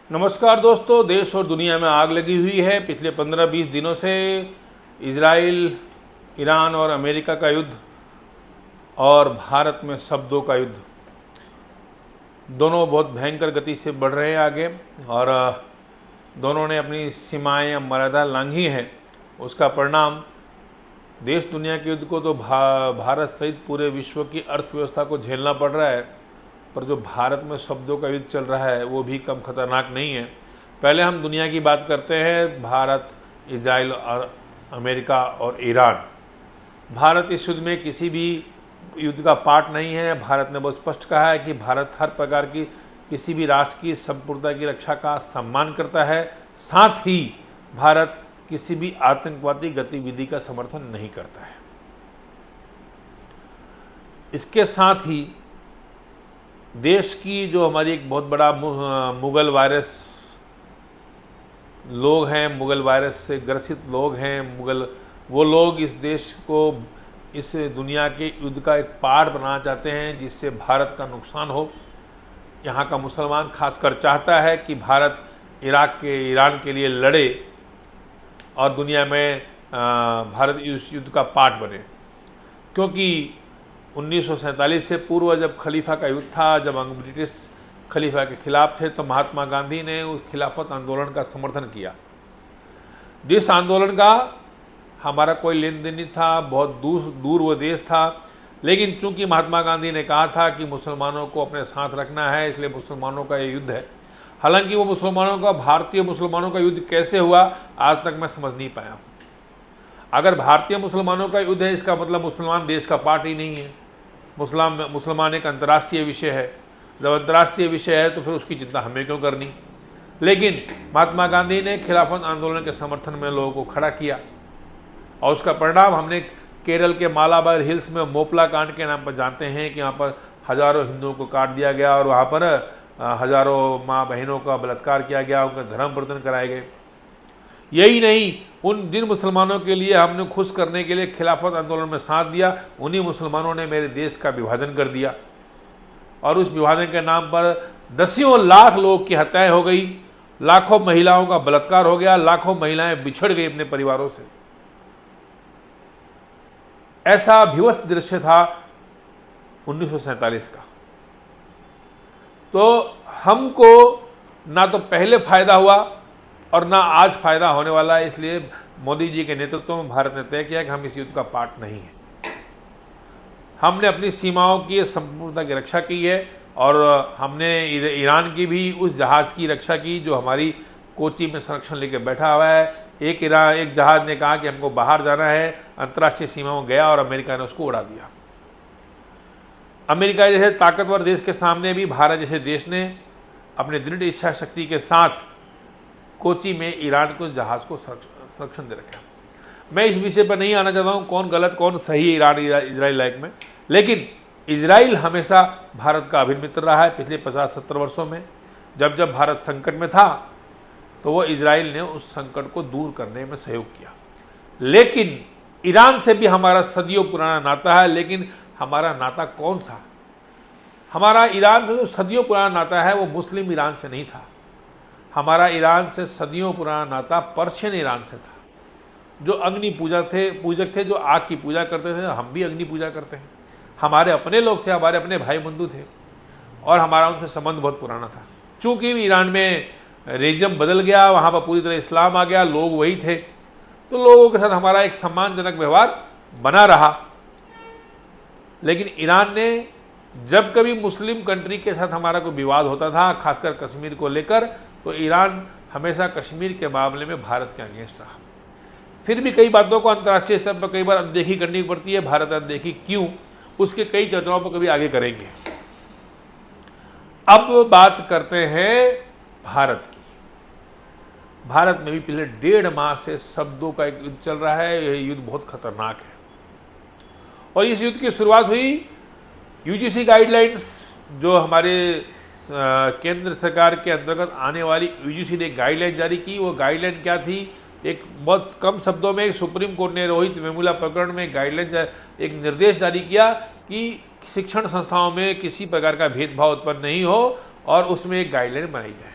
नमस्कार दोस्तों, देश और दुनिया में आग लगी हुई है। पिछले 15-20 दिनों से इजराइल, ईरान और अमेरिका का युद्ध और भारत में शब्दों का युद्ध दोनों बहुत भयंकर गति से बढ़ रहे हैं आगे, और दोनों ने अपनी सीमाएं या मर्यादा लांघी है। उसका परिणाम देश दुनिया के युद्ध को तो भारत सहित पूरे विश्व की अर्थव्यवस्था को झेलना पड़ रहा है, पर जो भारत में शब्दों का युद्ध चल रहा है वो भी कम खतरनाक नहीं है। पहले हम दुनिया की बात करते हैं, भारत, इजराइल और अमेरिका और ईरान। भारत इस युद्ध में किसी भी युद्ध का पार्ट नहीं है। भारत ने बहुत स्पष्ट कहा है कि भारत हर प्रकार की किसी भी राष्ट्र की संप्रभुता की रक्षा का सम्मान करता है। साथ ही भारत किसी भी आतंकवादी गतिविधि का समर्थन नहीं करता है। इसके साथ ही देश की जो हमारी एक बहुत बड़ा मुगल वायरस लोग हैं, मुगल वायरस से ग्रसित लोग हैं, वो लोग इस देश को इस दुनिया के युद्ध का एक पार्ट बनाना चाहते हैं जिससे भारत का नुकसान हो। यहाँ का मुसलमान खासकर चाहता है कि भारत ईरान के लिए लड़े और दुनिया में भारत इस युद्ध का पार्ट बने, क्योंकि 1947 से पूर्व जब खलीफा का युद्ध था, जब ब्रिटिश खलीफा के खिलाफ थे, तो महात्मा गांधी ने उस खिलाफत आंदोलन का समर्थन किया, जिस आंदोलन का हमारा कोई लेन देन नहीं था, बहुत दूर वो देश था। लेकिन चूंकि महात्मा गांधी ने कहा था कि मुसलमानों को अपने साथ रखना है, इसलिए मुसलमानों का ये युद्ध है। हालांकि वो भारतीय मुसलमानों का युद्ध कैसे हुआ आज तक मैं समझ नहीं पाया। अगर भारतीय मुसलमानों का युद्ध है, इसका मतलब मुसलमान देश का पार्ट ही नहीं है। मुसलमान एक अंतर्राष्ट्रीय विषय है। जब अंतर्राष्ट्रीय विषय है तो फिर उसकी चिंता हमें क्यों करनी। लेकिन महात्मा गांधी ने खिलाफत आंदोलन के समर्थन में लोगों को खड़ा किया, और उसका परिणाम हमने केरल के मालाबार हिल्स में मोपला कांड के नाम पर जानते हैं कि यहाँ पर हजारों हिंदुओं को काट दिया गया और वहाँ पर हजारों माँ बहनों का बलात्कार किया गया, उनका धर्म परिवर्तन कराए गए। यही नहीं, उन जिन मुसलमानों के लिए हमने खुश करने के लिए खिलाफत आंदोलन में साथ दिया, उन्हीं मुसलमानों ने मेरे देश का विभाजन कर दिया, और उस विभाजन के नाम पर दसियों लाख लोग की हत्याएं हो गई, लाखों महिलाओं का बलात्कार हो गया, लाखों महिलाएं बिछड़ गई अपने परिवारों से। ऐसा भीभत्स दृश्य था 1947 का। तो हमको ना तो पहले फायदा हुआ और ना आज फायदा होने वाला है। इसलिए मोदी जी के नेतृत्व में भारत ने तय किया कि हम इस युद्ध का पार्ट नहीं है। हमने अपनी सीमाओं की संपूर्णता की रक्षा की है, और हमने ईरान की भी उस जहाज़ की रक्षा की जो हमारी कोची में संरक्षण लेकर बैठा हुआ है। एक जहाज़ ने कहा कि हमको बाहर जाना है, अंतर्राष्ट्रीय सीमा में गया और अमेरिका ने उसको उड़ा दिया। अमेरिका जैसे ताकतवर देश के सामने भी भारत जैसे देश ने अपने दृढ़ इच्छा शक्ति के साथ कोची में ईरान को जहाज़ को संरक्षण दे रखा। मैं इस विषय पर नहीं आना चाहता हूँ कौन गलत कौन सही है इजराइल लायक में, लेकिन इजराइल हमेशा भारत का अभिन्न मित्र रहा है। पिछले 50-70 वर्षों में जब भारत संकट में था तो वो इजराइल ने उस संकट को दूर करने में सहयोग किया। लेकिन ईरान से भी हमारा सदियों पुराना नाता है। लेकिन हमारा नाता कौन सा? हमारा ईरान से जो सदियों पुराना नाता है वो मुस्लिम ईरान से नहीं था। हमारा ईरान से सदियों पुराना नाता पर्शियन ईरान से था, जो अग्नि पूजक थे, जो आग की पूजा करते थे। हम भी अग्नि पूजा करते हैं। हमारे अपने लोग थे, हमारे अपने भाई बंधु थे, और हमारा उनसे संबंध बहुत पुराना था। चूँकि ईरान में रेजिम बदल गया, वहाँ पर पूरी तरह इस्लाम आ गया, लोग वही थे, तो लोगों के साथ हमारा एक सम्मानजनक व्यवहार बना रहा। लेकिन ईरान ने जब कभी मुस्लिम कंट्री के साथ हमारा कोई विवाद होता था, खासकर कश्मीर को लेकर, तो ईरान हमेशा कश्मीर के मामले में भारत के अगेंस्ट रहा। फिर भी कई बातों को अंतर्राष्ट्रीय स्तर पर कई बार अनदेखी करनी पड़ती है। भारत अनदेखी क्यों, उसके कई चर्चाओं पर कभी आगे करेंगे। अब बात करते हैं भारत की। भारत में भी पिछले 1.5 माह से शब्दों का एक युद्ध चल रहा है। यह युद्ध बहुत खतरनाक है, और इस युद्ध की शुरुआत हुई यूजीसी गाइडलाइंस, जो हमारे केंद्र सरकार के अंतर्गत आने वाली यूजीसी ने गाइडलाइन जारी की। वो गाइडलाइन क्या थी? एक बहुत कम शब्दों में सुप्रीम कोर्ट ने रोहित वेमुला प्रकरण में गाइडलाइन एक निर्देश जारी किया कि शिक्षण संस्थाओं में किसी प्रकार का भेदभाव उत्पन्न नहीं हो और उसमें एक गाइडलाइन बनाई जाए।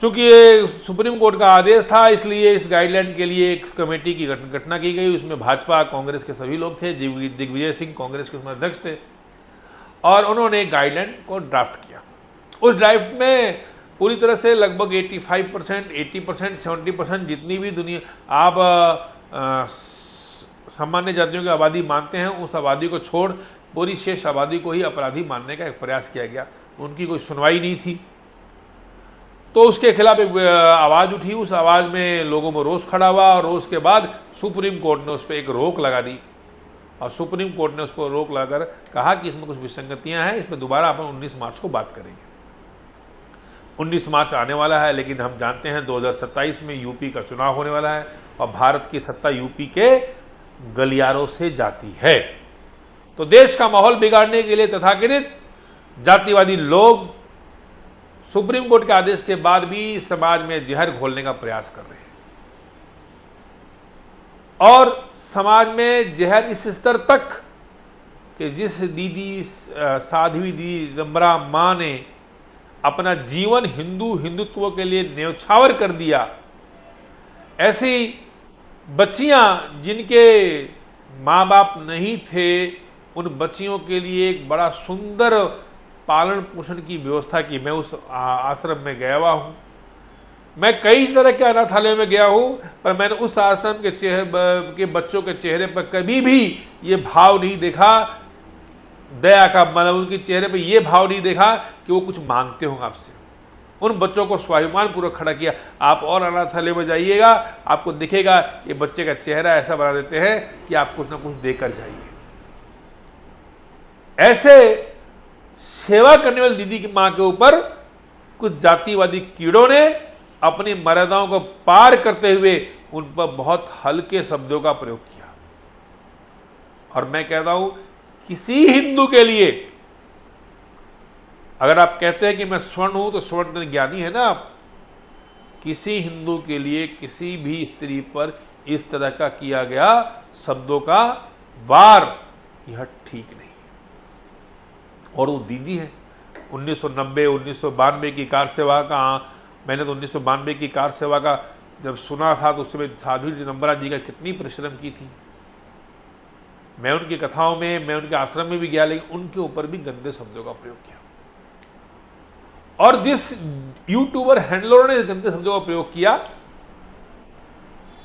चूंकि ये सुप्रीम कोर्ट का आदेश था, इसलिए इस गाइडलाइन के लिए एक कमेटी की गठना की गई। उसमें भाजपा कांग्रेस के सभी लोग थे, दिग्विजय सिंह कांग्रेस के उसमें अध्यक्ष थे, और उन्होंने एक गाइडलाइन को ड्राफ्ट किया। उस ड्राफ्ट में पूरी तरह से लगभग 85%, 80%, 70% जितनी भी दुनिया आप सामान्य जातियों की आबादी मानते हैं, उस आबादी को छोड़ पूरी शेष आबादी को ही अपराधी मानने का एक प्रयास किया गया। उनकी कोई सुनवाई नहीं थी, तो उसके खिलाफ एक आवाज़ उठी। उस आवाज़ में लोगों में रोष खड़ा हुआ, और रोष के बाद सुप्रीम कोर्ट ने उस पर एक रोक लगा दी, और सुप्रीम कोर्ट ने उस पर रोक लगाकर कहा कि इसमें कुछ विसंगतियां हैं, इसमें दोबारा अपन 19 मार्च को बात करेंगे। 19 मार्च आने वाला है, लेकिन हम जानते हैं 2027 में यूपी का चुनाव होने वाला है, और भारत की सत्ता यूपी के गलियारों से जाती है। तो देश का माहौल बिगाड़ने के लिए तथाकथित जातिवादी लोग सुप्रीम कोर्ट के आदेश के बाद भी समाज में जहर घोलने का प्रयास कर रहे हैं, और समाज में जहर इस स्तर तक कि जिस दीदी साध्वी दीदी रंबरा मां ने अपना जीवन हिंदुत्व के लिए न्यौछावर कर दिया, ऐसी बच्चियां जिनके माँ बाप नहीं थे, उन बच्चियों के लिए एक बड़ा सुंदर पालन पोषण की व्यवस्था की। मैं उस आश्रम में गया हुआ हूँ, मैं कई तरह के अनाथालयों में गया हूँ, पर मैंने उस आश्रम के बच्चों के चेहरे पर कभी भी ये भाव नहीं देखा, दया का, मतलब उनके चेहरे पर ये भाव नहीं देखा कि वो कुछ मांगते हों आपसे। उन बच्चों को स्वाभिमान पूर्वक खड़ा किया। आप और अनाथालय में जाइएगा, आपको दिखेगा ये बच्चे का चेहरा ऐसा बना देते हैं कि आप कुछ ना कुछ देकर जाइए। ऐसे सेवा करने वाली दीदी की मां के ऊपर कुछ जातिवादी कीड़ों ने अपनी मर्यादाओं को पार करते हुए उन पर बहुत हल्के शब्दों का प्रयोग किया। और मैं कहता हूं, किसी हिंदू के लिए, अगर आप कहते हैं कि मैं स्वर्ण हूं तो स्वर्ण ज्ञानी है ना आप, किसी हिंदू के लिए किसी भी स्त्री पर इस तरह का किया गया शब्दों का वार, यह ठीक नहीं। और वो दीदी है, 1990 1992 की कार सेवा का, मैंने तो 1992 की कार सेवा का जब सुना था तो उस समय साध्वी रंबरा जी का कितनी परिश्रम की थी। मैं उनकी कथाओं में, मैं उनके आश्रम में भी गया, लेकिन उनके ऊपर भी गंदे शब्दों का प्रयोग किया। और जिस यूट्यूबर हैंडलरों ने गंदे शब्दों का प्रयोग किया,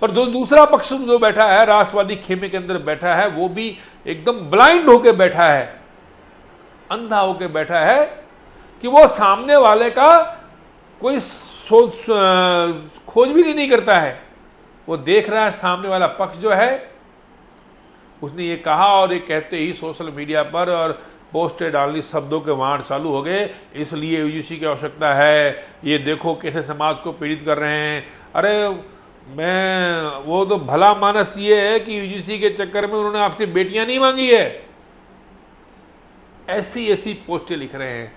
पर जो दूसरा पक्ष जो बैठा है, राष्ट्रवादी खेमे के अंदर बैठा है, वो भी एकदम ब्लाइंड होकर बैठा है, अंधा होकर बैठा है कि वो सामने वाले का कोई खोज भी नहीं करता है। वो देख रहा है सामने वाला पक्ष जो है, उसने ये कहा, और ये कहते ही सोशल मीडिया पर और पोस्टें डालनी, शब्दों के वाण चालू हो गए, इसलिए यूजीसी की आवश्यकता है, ये देखो कैसे समाज को पीड़ित कर रहे हैं। अरे वो तो भला मानस ये है कि यूजीसी के चक्कर में उन्होंने आपसे बेटियां नहीं मांगी है, ऐसी ऐसी पोस्टें लिख रहे हैं।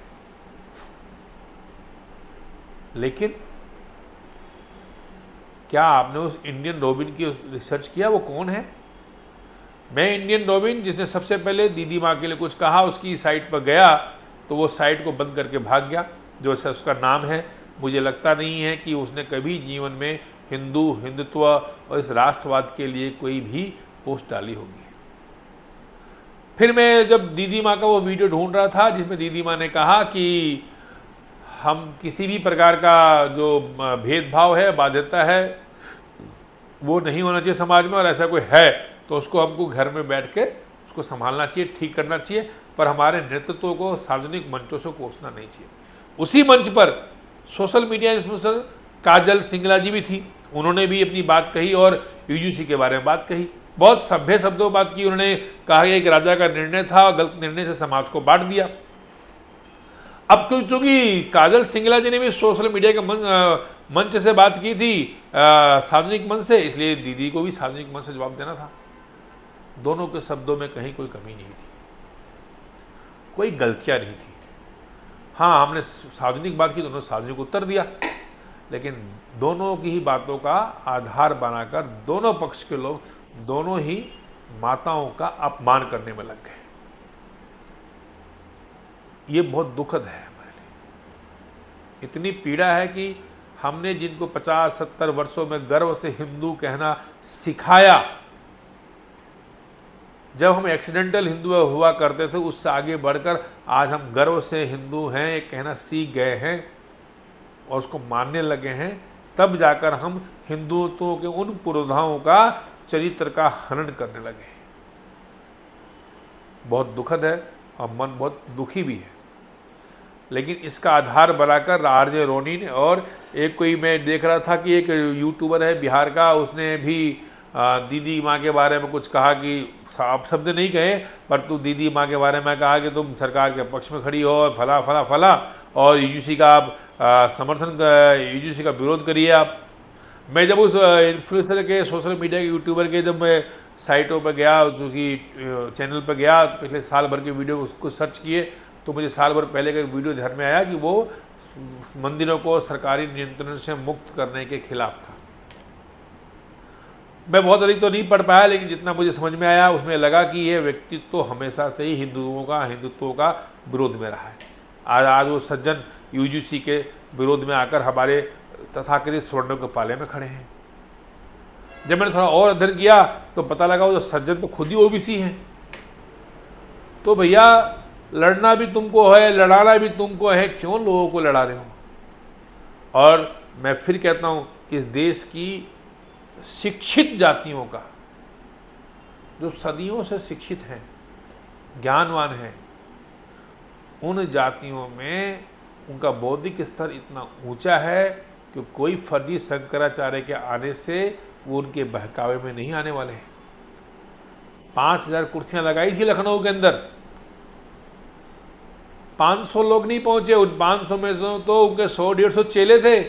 लेकिन क्या आपने उस इंडियन रॉबिन की रिसर्च किया, वो कौन है? मैं इंडियन रॉबिन, जिसने सबसे पहले दीदी माँ के लिए कुछ कहा, उसकी साइट पर गया तो वो साइट को बंद करके भाग गया, जो उसका नाम है। मुझे लगता नहीं है कि उसने कभी जीवन में हिंदुत्व और इस राष्ट्रवाद के लिए कोई भी पोस्ट डाली होगी। फिर मैं जब दीदी माँ का वो वीडियो ढूंढ रहा था, जिसमें दीदी माँ ने कहा कि हम किसी भी प्रकार का जो भेदभाव है, बाध्यता है, वो नहीं होना चाहिए समाज में, और ऐसा कोई है तो उसको हमको घर में बैठ के उसको संभालना चाहिए, ठीक करना चाहिए, पर हमारे नेतृत्व को सार्वजनिक मंचों से कोसना नहीं चाहिए। उसी मंच पर सोशल मीडिया इन्फ्लुएंसर काजल सिंगला जी भी थी, उन्होंने भी अपनी बात कही और यूजीसी के बारे में बात कही, बहुत सभ्य शब्दों में बात की। उन्होंने कहा कि एक राजा का निर्णय था, गलत निर्णय से समाज को बांट दिया। अब क्योंकि काजल सिंगला जी ने भी सोशल मीडिया के मंच से बात की थी, सार्वजनिक मंच से, इसलिए दीदी को भी सार्वजनिक मंच से जवाब देना था। दोनों के शब्दों में कहीं कोई कमी नहीं थी, कोई गलतियां नहीं थी। हाँ, हमने सार्वजनिक बात की, दोनों सार्वजनिक उत्तर दिया, लेकिन दोनों की ही बातों का आधार बनाकर दोनों पक्ष के लोग दोनों ही माताओं का अपमान करने में लग गए। ये बहुत दुखद है हमारे लिए। इतनी पीड़ा है कि हमने जिनको 50-70 वर्षों में गर्व से हिंदू कहना सिखाया, जब हम एक्सीडेंटल हिंदू हुआ करते थे, उससे आगे बढ़कर आज हम गर्व से हिंदू हैं ये कहना सीख गए हैं और उसको मानने लगे हैं, तब जाकर हम हिंदुत्व के उन पुरोधाओं का चरित्र का हनन करने लगे हैं। बहुत दुखद है और मन बहुत दुखी भी है। लेकिन इसका आधार बनाकर आरजे रोनी ने, और एक कोई मैं देख रहा था कि एक यूट्यूबर है बिहार का, उसने भी दीदी माँ के बारे में कुछ कहा कि आप शब्द नहीं कहे, पर तू दीदी माँ के बारे में कहा कि तुम सरकार के पक्ष में खड़ी हो और फला फला फला, और यूजीसी का आप समर्थन, यूजीसी का विरोध करिए आप। मैं जब उस इन्फ्लुएंसर के, सोशल मीडिया के यूट्यूबर के जब मैं साइटों पर गया, क्योंकि चैनल पर गया, तो पिछले साल भर के वीडियो उसको सर्च किए, तो मुझे साल भर पहले का एक वीडियो ध्यान में आया कि वो मंदिरों को सरकारी नियंत्रण से मुक्त करने के खिलाफ था। मैं बहुत अधिक तो नहीं पढ़ पाया, लेकिन जितना मुझे समझ में आया उसमें लगा कि ये व्यक्तित्व तो हमेशा से ही हिंदुत्व का विरोध में रहा है। आज वो सज्जन यूजीसी के विरोध में आकर हमारे तथाकथित स्वर्णों के पाले में खड़े हैं। जब मैंने थोड़ा और अध्ययन किया तो पता लगा वो सज्जन तो खुद ही ओबीसी हैं। तो भैया लड़ना भी तुमको है, लड़ाना भी तुमको है, क्यों लोगों को लड़ा रहे हो? और मैं फिर कहता हूँ, इस देश की शिक्षित जातियों का, जो सदियों से शिक्षित हैं, ज्ञानवान हैं, उन जातियों में उनका बौद्धिक स्तर इतना ऊंचा है कि कोई फर्जी शंकराचार्य के आने से वो उनके बहकावे में नहीं आने वाले हैं। 5000 कुर्सियां लगाई थी लखनऊ के अंदर, 500 लोग नहीं पहुंचे। उन 500 में से तो उनके 100-150 चेले थे।